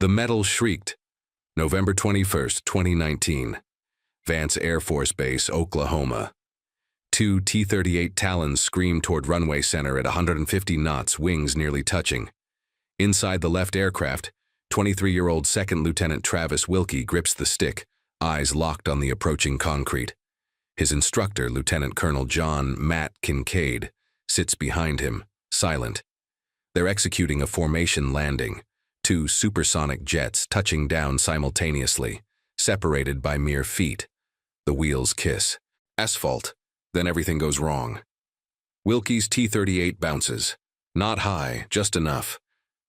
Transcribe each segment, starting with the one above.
The metal shrieked. November 21st, 2019. Vance Air Force Base, Oklahoma. Two T-38 Talons screamed toward runway center at 150 knots, wings nearly touching. Inside the left aircraft, 23-year-old Second Lieutenant Travis Wilkie grips the stick, eyes locked on the approaching concrete. His instructor, Lieutenant Colonel John Matt Kincaid, sits behind him, silent. They're executing a formation landing, two supersonic jets touching down simultaneously, separated by mere feet. The wheels kiss. Asphalt. Then everything goes wrong. Wilkie's T-38 bounces. Not high, just enough.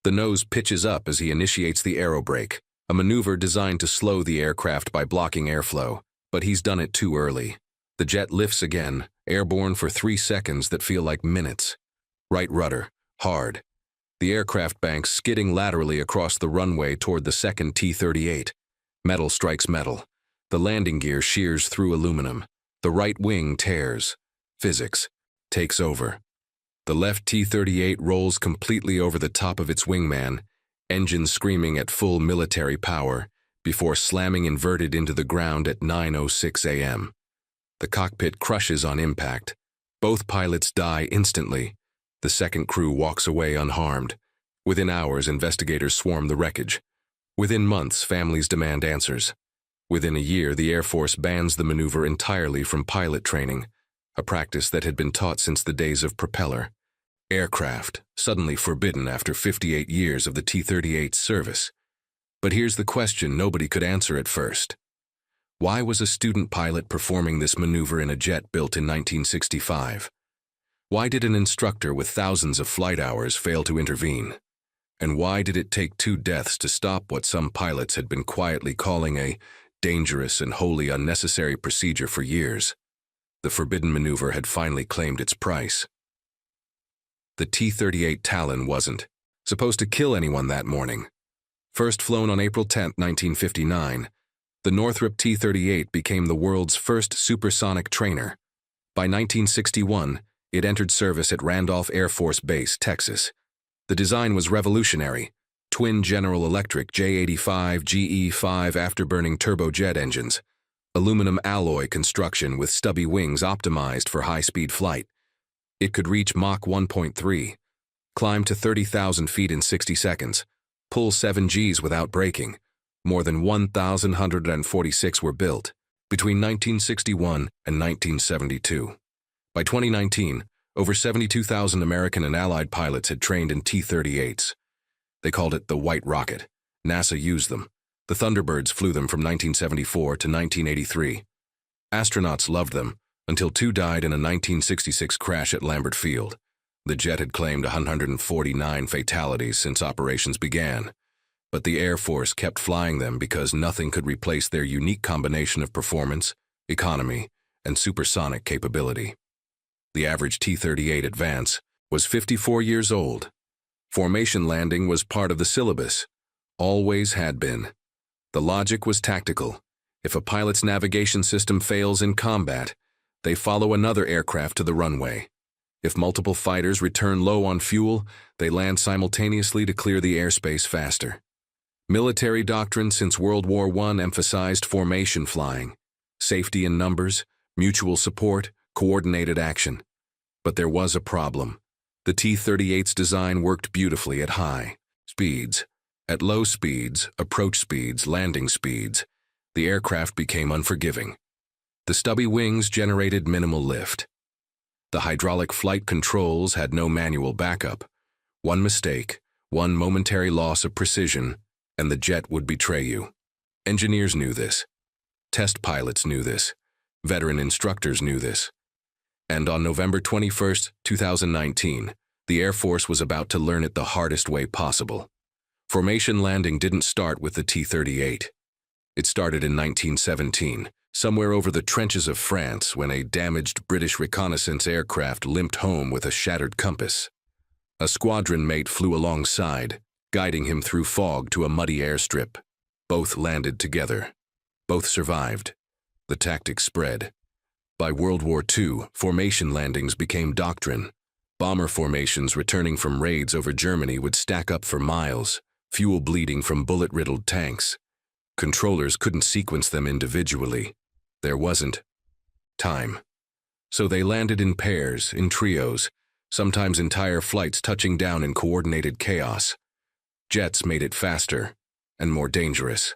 The nose pitches up as he initiates the aerobrake, a maneuver designed to slow the aircraft by blocking airflow, but he's done it too early. The jet lifts again, airborne for 3 seconds that feel like minutes. Right rudder, hard. The aircraft banks skidding laterally across the runway toward the second T-38. Metal strikes metal. The landing gear shears through aluminum. The right wing tears. Physics takes over. The left T-38 rolls completely over the top of its wingman, engine screaming at full military power, before slamming inverted into the ground at 9:06 a.m. The cockpit crushes on impact. Both pilots die instantly. The second crew walks away unharmed. Within hours, investigators swarm the wreckage. Within months, families demand answers. Within a year, the Air Force bans the maneuver entirely from pilot training, a practice that had been taught since the days of propeller. Aircraft, suddenly forbidden after 58 years of the T-38's service. But here's the question nobody could answer at first. Why was a student pilot performing this maneuver in a jet built in 1965? Why did an instructor with thousands of flight hours fail to intervene? And why did it take 2 deaths to stop what some pilots had been quietly calling a dangerous and wholly unnecessary procedure for years? The forbidden maneuver had finally claimed its price. The T-38 Talon wasn't supposed to kill anyone that morning. First flown on April 10, 1959, the Northrop T-38 became the world's first supersonic trainer. By 1961, it entered service at Randolph Air Force Base, Texas. The design was revolutionary. Twin General Electric J85 GE5 afterburning turbojet engines, aluminum alloy construction with stubby wings optimized for high-speed flight. It could reach Mach 1.3, climb to 30,000 feet in 60 seconds, pull 7 Gs without braking. More than 1,146 were built between 1961 and 1972. By 2019, over 72,000 American and Allied pilots had trained in T-38s. They called it the White Rocket. NASA used them. The Thunderbirds flew them from 1974 to 1983. Astronauts loved them, until 2 died in a 1966 crash at Lambert Field. The jet had claimed 149 fatalities since operations began, but the Air Force kept flying them because nothing could replace their unique combination of performance, economy, and supersonic capability. The average T-38 Advance was 54 years old. Formation landing was part of the syllabus. Always had been. The logic was tactical. If a pilot's navigation system fails in combat, they follow another aircraft to the runway. If multiple fighters return low on fuel, they land simultaneously to clear the airspace faster. Military doctrine since World War I emphasized formation flying, safety in numbers, mutual support, coordinated action. But there was a problem. The T-38's design worked beautifully at high speeds. At low speeds, approach speeds, landing speeds, the aircraft became unforgiving. The stubby wings generated minimal lift. The hydraulic flight controls had no manual backup. One mistake, one momentary loss of precision, and the jet would betray you. Engineers knew this. Test pilots knew this. Veteran instructors knew this. And on November 21, 2019, the Air Force was about to learn it the hardest way possible. Formation landing didn't start with the T-38. It started in 1917, somewhere over the trenches of France, when a damaged British reconnaissance aircraft limped home with a shattered compass. A squadron mate flew alongside, guiding him through fog to a muddy airstrip. Both landed together. Both survived. The tactic spread. By World War II, formation landings became doctrine. Bomber formations returning from raids over Germany would stack up for miles, fuel bleeding from bullet-riddled tanks. Controllers couldn't sequence them individually. There wasn't time. So they landed in pairs, in trios, sometimes entire flights touching down in coordinated chaos. Jets made it faster and more dangerous.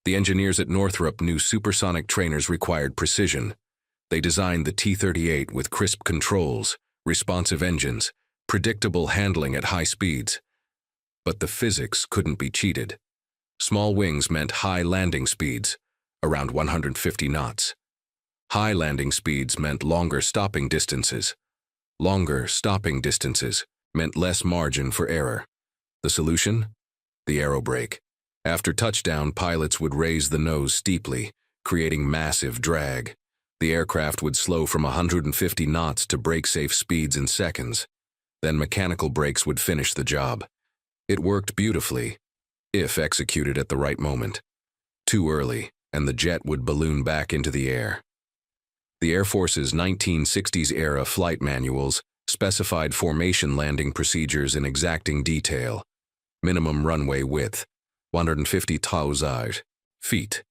The engineers at Northrop knew supersonic trainers required precision. They designed the T-38 with crisp controls, responsive engines, predictable handling at high speeds. But the physics couldn't be cheated. Small wings meant high landing speeds, around 150 knots. High landing speeds meant longer stopping distances. Longer stopping distances meant less margin for error. The solution? The aerobrake. After touchdown, pilots would raise the nose steeply, creating massive drag. The aircraft would slow from 150 knots to brake-safe speeds in seconds. Then mechanical brakes would finish the job. It worked beautifully, if executed at the right moment. Too early, and the jet would balloon back into the air. The Air Force's 1960s-era flight manuals specified formation landing procedures in exacting detail. Minimum runway width, 150,000 feet.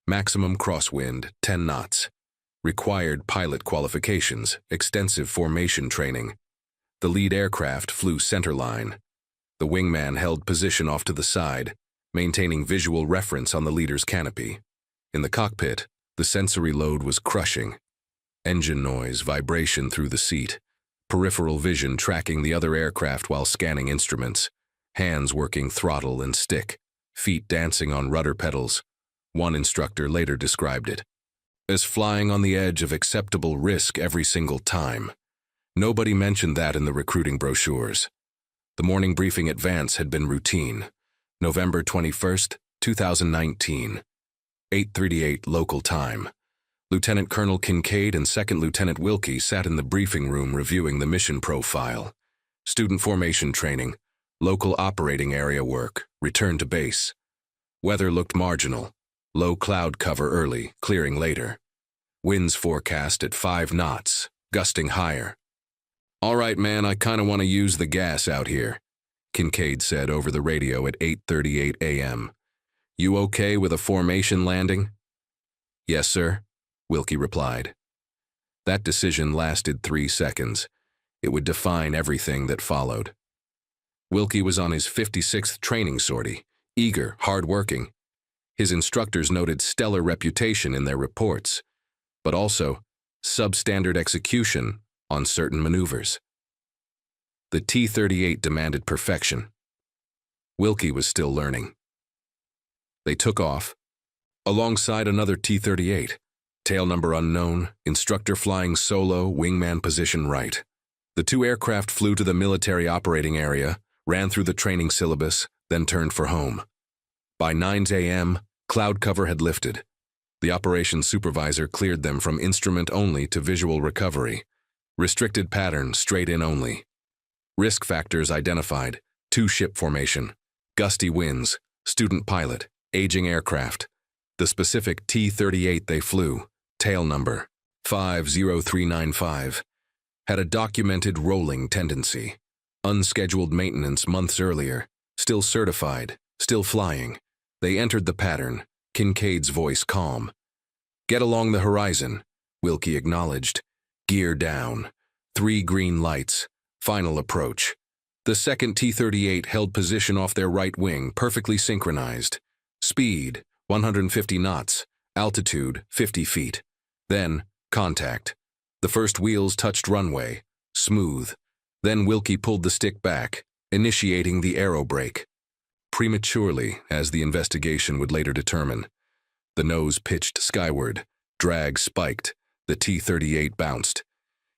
Maximum crosswind, 10 knots. Required pilot qualifications, extensive formation training. The lead aircraft flew centerline. The wingman held position off to the side, maintaining visual reference on the leader's canopy. In the cockpit, the sensory load was crushing. Engine noise, vibration through the seat, peripheral vision tracking the other aircraft while scanning instruments, hands working throttle and stick, feet dancing on rudder pedals. One instructor later described it as flying on the edge of acceptable risk every single time. Nobody mentioned that in the recruiting brochures. The morning briefing at Vance had been routine. November 21st, 2019. 8:38 local time. Lieutenant Colonel Kincaid and Second Lieutenant Wilkie sat in the briefing room reviewing the mission profile. Student formation training, local operating area work, return to base. Weather looked marginal. Low cloud cover early, clearing later. Winds forecast at 5 knots, gusting higher. "All right, man, I kinda want to use the gas out here," Kincaid said over the radio at 8:38 a.m. "You okay with a formation landing?" "Yes, sir," Wilkie replied. That decision lasted 3 seconds. It would define everything that followed. Wilkie was on his 56th training sortie, eager, hard-working. His instructors noted stellar reputation in their reports, but also substandard execution on certain maneuvers. The T-38 demanded perfection. Wilkie was still learning. They took off, alongside another T-38, tail number unknown, instructor flying solo, wingman position right. The two aircraft flew to the military operating area, ran through the training syllabus, then turned for home. By 9 a.m., cloud cover had lifted. The operations supervisor cleared them from instrument only to visual recovery. Restricted pattern, straight in only. Risk factors identified: 2-ship formation, gusty winds, student pilot, aging aircraft. The specific T-38 they flew, tail number 50395, had a documented rolling tendency. Unscheduled maintenance months earlier, still certified, still flying. They entered the pattern, Kincaid's voice calm. "Get along the horizon," Wilkie acknowledged. "Gear down. 3 green lights. Final approach." The second T-38 held position off their right wing, perfectly synchronized. Speed, 150 knots. Altitude, 50 feet. Then, contact. The first wheels touched runway. Smooth. Then Wilkie pulled the stick back, initiating the aerobrake. Prematurely, as the investigation would later determine. The nose pitched skyward. Drag spiked. The T-38 bounced.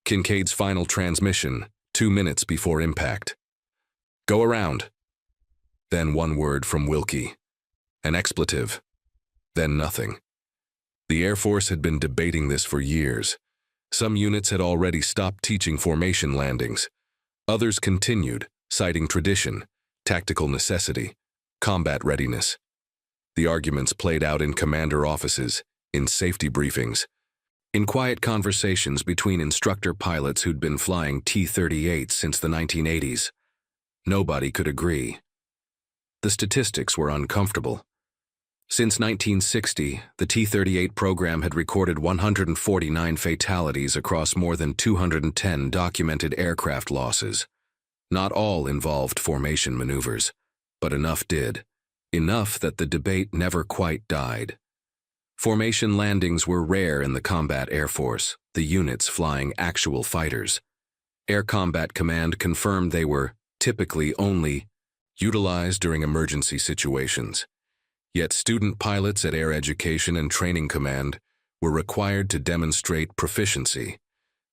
Kincaid's final transmission, 2 minutes before impact. "Go around." Then one word from Wilkie. An expletive. Then nothing. The Air Force had been debating this for years. Some units had already stopped teaching formation landings. Others continued, citing tradition, tactical necessity, combat readiness. The arguments played out in commander offices, in safety briefings, in quiet conversations between instructor pilots who'd been flying T-38 since the 1980s. Nobody could agree. The statistics were uncomfortable. Since 1960, the T-38 program had recorded 149 fatalities across more than 210 documented aircraft losses. Not all involved formation maneuvers, but enough did. Enough that the debate never quite died. Formation landings were rare in the combat air force, the units flying actual fighters. Air Combat Command confirmed they were, typically, only utilized during emergency situations. Yet student pilots at Air Education and Training Command were required to demonstrate proficiency.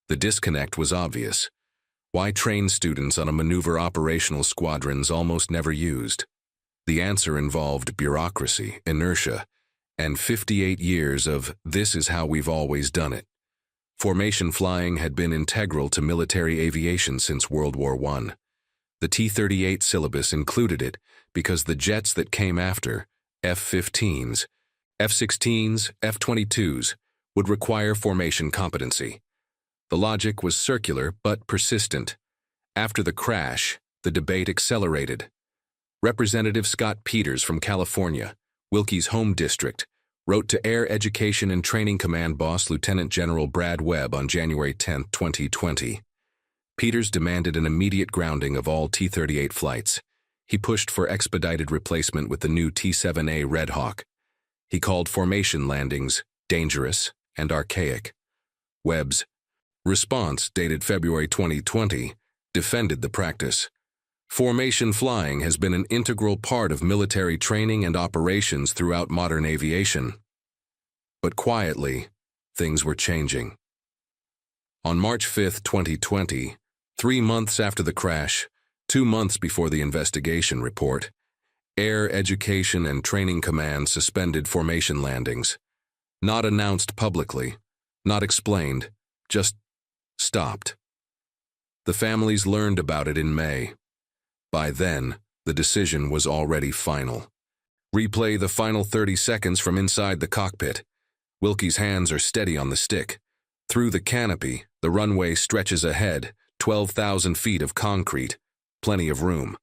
The disconnect was obvious. Why train students on a maneuver operational squadrons almost never used? The answer involved bureaucracy, inertia, and 58 years of "this is how we've always done it." Formation flying had been integral to military aviation since World War I. The T-38 syllabus included it because the jets that came after, F-15s, F-16s, F-22s, would require formation competency. The logic was circular but persistent. After the crash, the debate accelerated. Representative Scott Peters from California, Wilkie's home district, wrote to Air Education and Training Command boss Lieutenant General Brad Webb on January 10, 2020. Peters demanded an immediate grounding of all T-38 flights. He pushed for expedited replacement with the new T-7A Red Hawk. He called formation landings dangerous and archaic. Webb's response, dated February 2020, defended the practice. Formation flying has been an integral part of military training and operations throughout modern aviation. But quietly, things were changing. On March 5, 2020, 3 months after the crash, 2 months before the investigation report, Air Education and Training Command suspended formation landings. Not announced publicly, not explained, just stopped. The families learned about it in May. By then, the decision was already final. Replay the final 30 seconds from inside the cockpit. Wilkie's hands are steady on the stick. Through the canopy, the runway stretches ahead, 12,000 feet of concrete, plenty of room.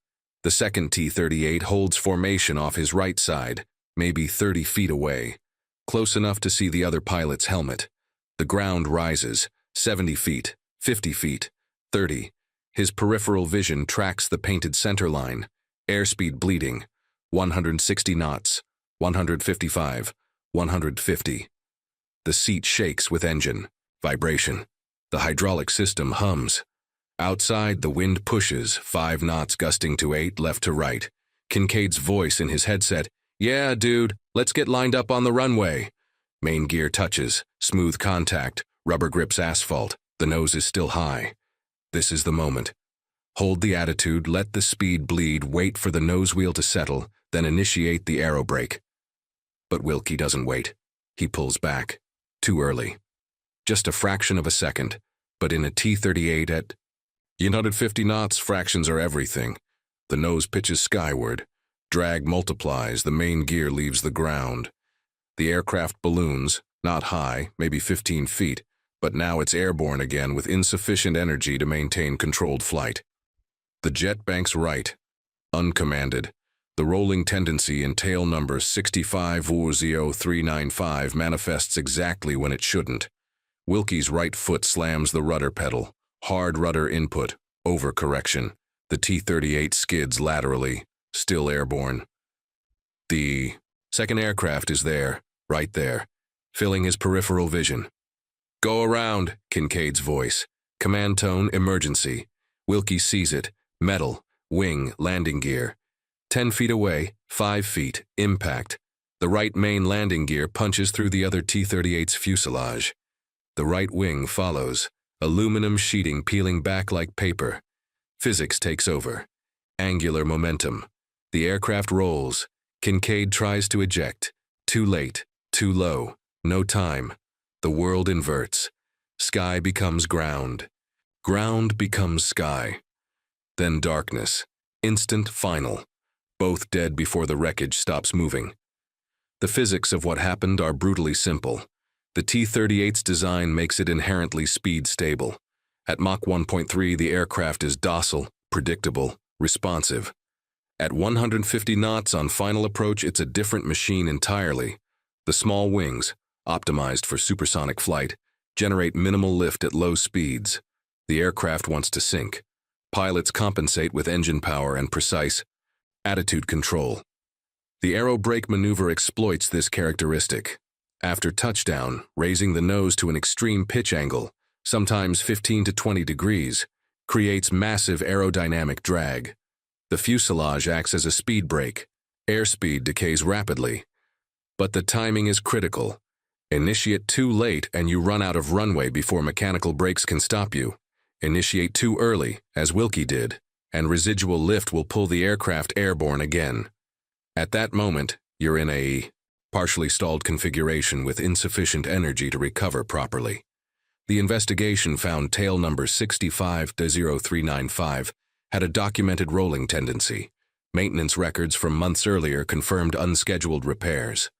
The second T-38 holds formation off his right side, maybe 30 feet away, close enough to see the other pilot's helmet. The ground rises, 70 feet, 50 feet, 30. His peripheral vision tracks the painted center line, airspeed bleeding, 160 knots, 155, 150. The seat shakes with engine, vibration. The hydraulic system hums. Outside, the wind pushes, 5 knots gusting to 8 left to right. Kincaid's voice in his headset, "Yeah, dude, let's get lined up on the runway." Main gear touches, smooth contact, rubber grips asphalt, the nose is still high. This is the moment. Hold the attitude, let the speed bleed, wait for the nose wheel to settle, then initiate the aerobrake. But Wilkie doesn't wait. He pulls back. Too early. Just a fraction of a second, but in a T-38 at 50 knots, fractions are everything. The nose pitches skyward. Drag multiplies, the main gear leaves the ground. The aircraft balloons, not high, maybe 15 feet, but now it's airborne again with insufficient energy to maintain controlled flight. The jet banks right, uncommanded. The rolling tendency in tail number 65-0395 manifests exactly when it shouldn't. Wilkie's right foot slams the rudder pedal. Hard rudder input, overcorrection. The T-38 skids laterally, still airborne. The second aircraft is there, right there, filling his peripheral vision. "Go around," Kincaid's voice. Command tone, emergency. Wilkie sees it. Metal, wing, landing gear. 10 feet away, 5 feet, impact. The right main landing gear punches through the other T-38's fuselage. The right wing follows, aluminum sheeting peeling back like paper. Physics takes over. Angular momentum. The aircraft rolls. Kincaid tries to eject. Too late, too low, no time. The world inverts. Sky becomes ground. Ground becomes sky. Then darkness. Instant, final. Both dead before the wreckage stops moving. The physics of what happened are brutally simple. The T-38's design makes it inherently speed stable. At Mach 1.3, the aircraft is docile, predictable, responsive. At 150 knots on final approach, it's a different machine entirely. The small wings, optimized for supersonic flight, generate minimal lift at low speeds. The aircraft wants to sink. Pilots compensate with engine power and precise attitude control. The aero brake maneuver exploits this characteristic. After touchdown, raising the nose to an extreme pitch angle, sometimes 15 to 20 degrees, creates massive aerodynamic drag. The fuselage acts as a speed brake. Airspeed decays rapidly. But the timing is critical. Initiate too late and you run out of runway before mechanical brakes can stop you. Initiate too early, as Wilkie did, and residual lift will pull the aircraft airborne again. At that moment, you're in a partially stalled configuration with insufficient energy to recover properly. The investigation found tail number 65-0395 had a documented rolling tendency. Maintenance records from months earlier confirmed unscheduled repairs.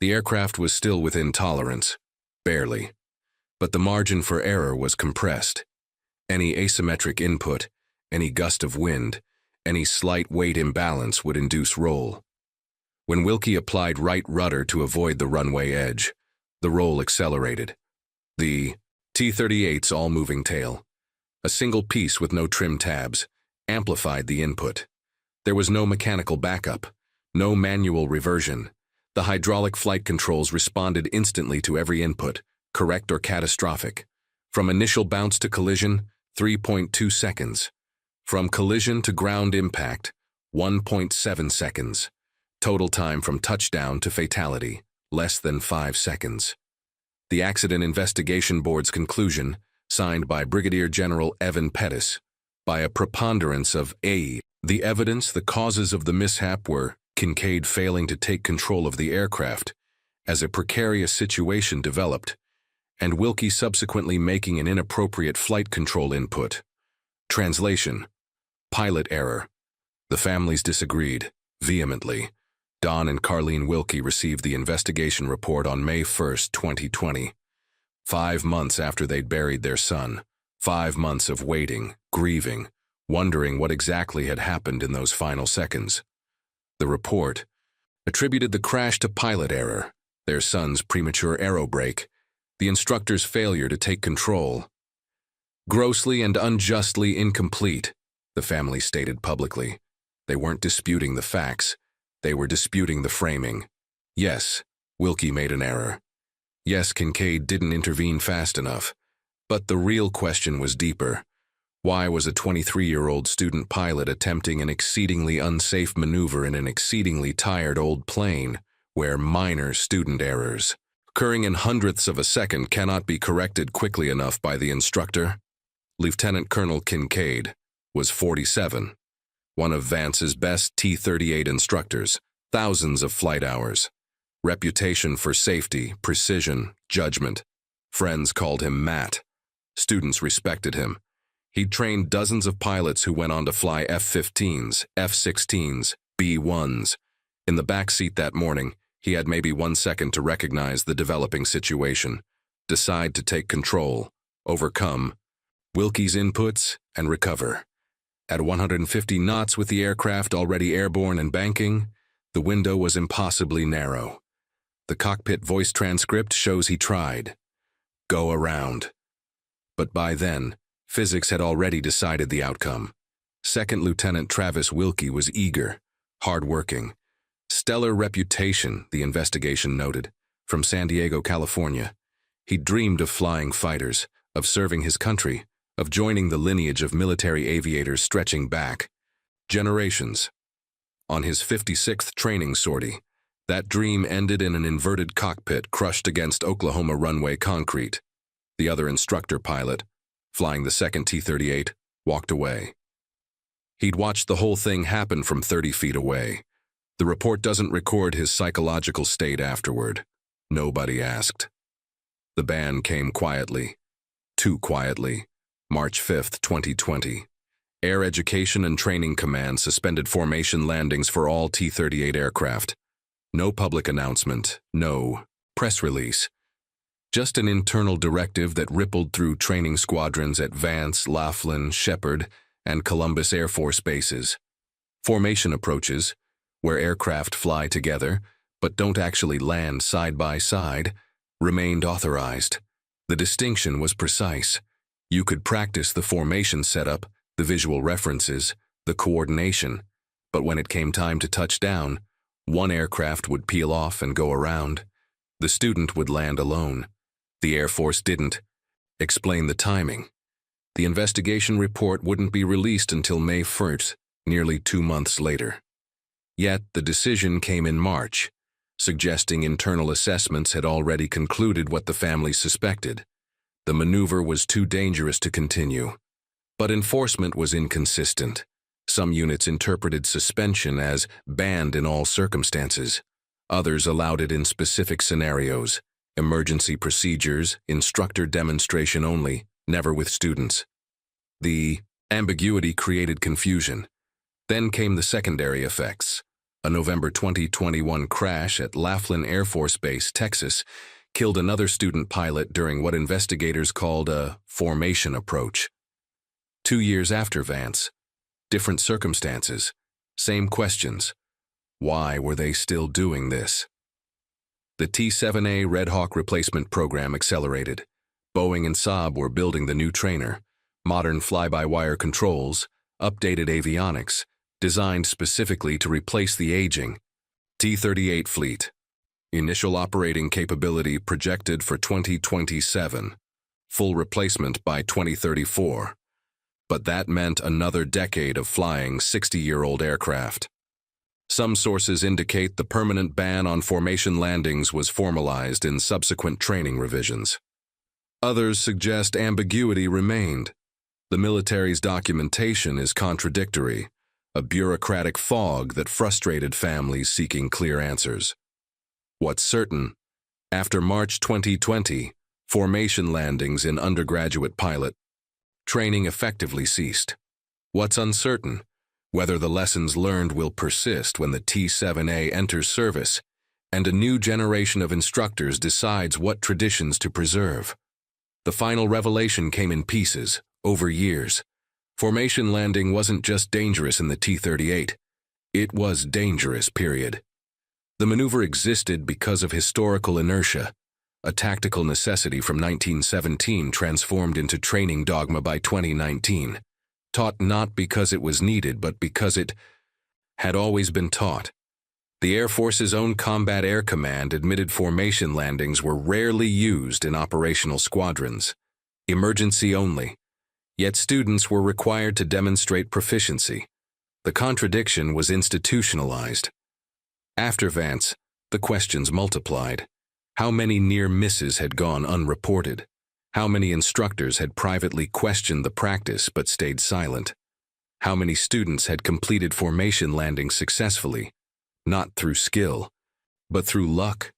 The aircraft was still within tolerance, barely, but the margin for error was compressed. Any asymmetric input, any gust of wind, any slight weight imbalance would induce roll. When Wilkie applied right rudder to avoid the runway edge, the roll accelerated. The T-38's all-moving tail, a single piece with no trim tabs, amplified the input. There was no mechanical backup, no manual reversion. The hydraulic flight controls responded instantly to every input, correct or catastrophic. From initial bounce to collision, 3.2 seconds. From collision to ground impact, 1.7 seconds. Total time from touchdown to fatality, less than 5 seconds. The Accident Investigation Board's conclusion, signed by Brigadier General Evan Pettis, by a preponderance of A. The evidence, the causes of the mishap were Kincaid failing to take control of the aircraft as a precarious situation developed, and Wilkie subsequently making an inappropriate flight control input. Translation: pilot error. The families disagreed vehemently. Don and Carleen Wilkie received the investigation report on May 1, 2020. 5 months after they'd buried their son. 5 months of waiting, grieving, wondering what exactly had happened in those final seconds. The report attributed the crash to pilot error, their son's premature aero brake, the instructor's failure to take control. Grossly and unjustly incomplete, the family stated publicly. They weren't disputing the facts. They were disputing the framing. Yes, Wilkie made an error. Yes, Kincaid didn't intervene fast enough. But the real question was deeper. Why was a 23-year-old student pilot attempting an exceedingly unsafe maneuver in an exceedingly tired old plane, where minor student errors, occurring in hundredths of a second, cannot be corrected quickly enough by the instructor? Lieutenant Colonel Kincaid was 47. One of Vance's best T-38 instructors, thousands of flight hours. Reputation for safety, precision, judgment. Friends called him Matt. Students respected him. He'd trained dozens of pilots who went on to fly F-15s, F-16s, B-1s. In the back seat that morning, he had maybe 1 second to recognize the developing situation, decide to take control, overcome Wilkie's inputs, and recover. At 150 knots with the aircraft already airborne and banking, the window was impossibly narrow. The cockpit voice transcript shows he tried. Go around. But by then, physics had already decided the outcome. Second Lieutenant Travis Wilkie was eager, hard-working. Stellar reputation, the investigation noted, from San Diego, California. He dreamed of flying fighters, of serving his country, of joining the lineage of military aviators stretching back generations. On his 56th training sortie, that dream ended in an inverted cockpit crushed against Oklahoma runway concrete. The other instructor pilot, flying the second T-38, walked away. He'd watched the whole thing happen from 30 feet away. The report doesn't record his psychological state afterward. Nobody asked. The ban came quietly. Too quietly. March 5, 2020. Air Education and Training Command suspended formation landings for all T-38 aircraft. No public announcement, no press release. Just an internal directive that rippled through training squadrons at Vance, Laughlin, Shepherd, and Columbus Air Force bases. Formation approaches, where aircraft fly together but don't actually land side by side, remained authorized. The distinction was precise. You could practice the formation setup, the visual references, the coordination, but when it came time to touch down, one aircraft would peel off and go around. The student would land alone. The Air Force didn't. Explain the timing. The investigation report wouldn't be released until May 1st, nearly 2 months later. Yet the decision came in March, suggesting internal assessments had already concluded what the family suspected. The maneuver was too dangerous to continue. But enforcement was inconsistent. Some units interpreted suspension as banned in all circumstances. Others allowed it in specific scenarios, emergency procedures, instructor demonstration only, never with students. The ambiguity created confusion. Then came the secondary effects. A November 2021 crash at Laughlin Air Force Base, Texas, killed another student pilot during what investigators called a formation approach. 2 years after Vance, different circumstances, same questions. Why were they still doing this? The T-7A Red Hawk replacement program accelerated. Boeing and Saab were building the new trainer, modern fly-by-wire controls, updated avionics, designed specifically to replace the aging T-38 fleet. Initial operating capability projected for 2027, full replacement by 2034. But that meant another decade of flying 60-year-old aircraft. Some sources indicate the permanent ban on formation landings was formalized in subsequent training revisions. Others suggest ambiguity remained. The military's documentation is contradictory, a bureaucratic fog that frustrated families seeking clear answers. What's certain, after March 2020, formation landings in undergraduate pilot training effectively ceased. What's uncertain, whether the lessons learned will persist when the T-7A enters service and a new generation of instructors decides what traditions to preserve. The final revelation came in pieces, over years. Formation landing wasn't just dangerous in the T-38. It was dangerous, period. The maneuver existed because of historical inertia, a tactical necessity from 1917 transformed into training dogma by 2019, taught not because it was needed but because it had always been taught. The Air Force's own Combat Air Command admitted formation landings were rarely used in operational squadrons, emergency only, yet students were required to demonstrate proficiency. The contradiction was institutionalized. After Vance, the questions multiplied. How many near misses had gone unreported? How many instructors had privately questioned the practice but stayed silent? How many students had completed formation landings successfully, not through skill, but through luck?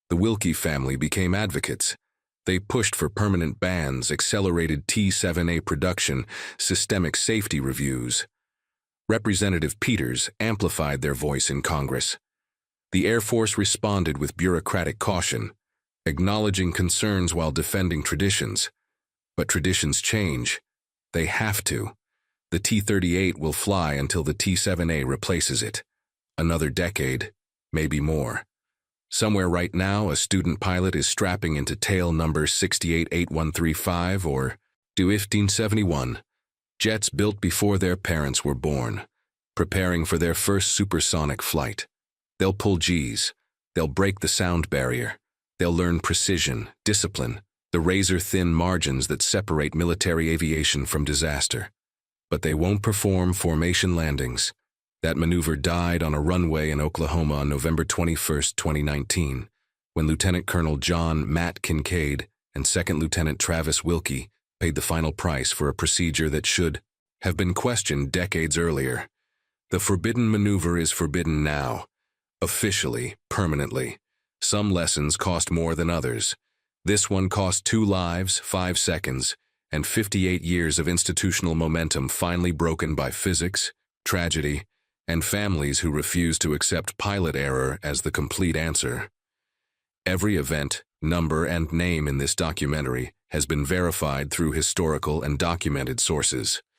The Wilkie family became advocates. They pushed for permanent bans, accelerated T-7A production, systemic safety reviews. Representative Peters amplified their voice in Congress. The Air Force responded with bureaucratic caution, acknowledging concerns while defending traditions. But traditions change. They have to. The T-38 will fly until the T-7A replaces it. Another decade, maybe more. Somewhere right now, a student pilot is strapping into tail number 688135 or WW2 jets built before their parents were born, preparing for their first supersonic flight. They'll pull Gs. They'll break the sound barrier. They'll learn precision, discipline, the razor-thin margins that separate military aviation from disaster. But they won't perform formation landings. That maneuver died on a runway in Oklahoma on November 21, 2019, when Lieutenant Colonel John Matt Kincaid and Second Lieutenant Travis Wilkie paid the final price for a procedure that should have been questioned decades earlier. The forbidden maneuver is forbidden now. Officially, permanently. Some lessons cost more than others. This one cost 2 lives, 5 seconds, and 58 years of institutional momentum finally broken by physics, tragedy, and families who refuse to accept pilot error as the complete answer. Every event, number, and name in this documentary has been verified through historical and documented sources.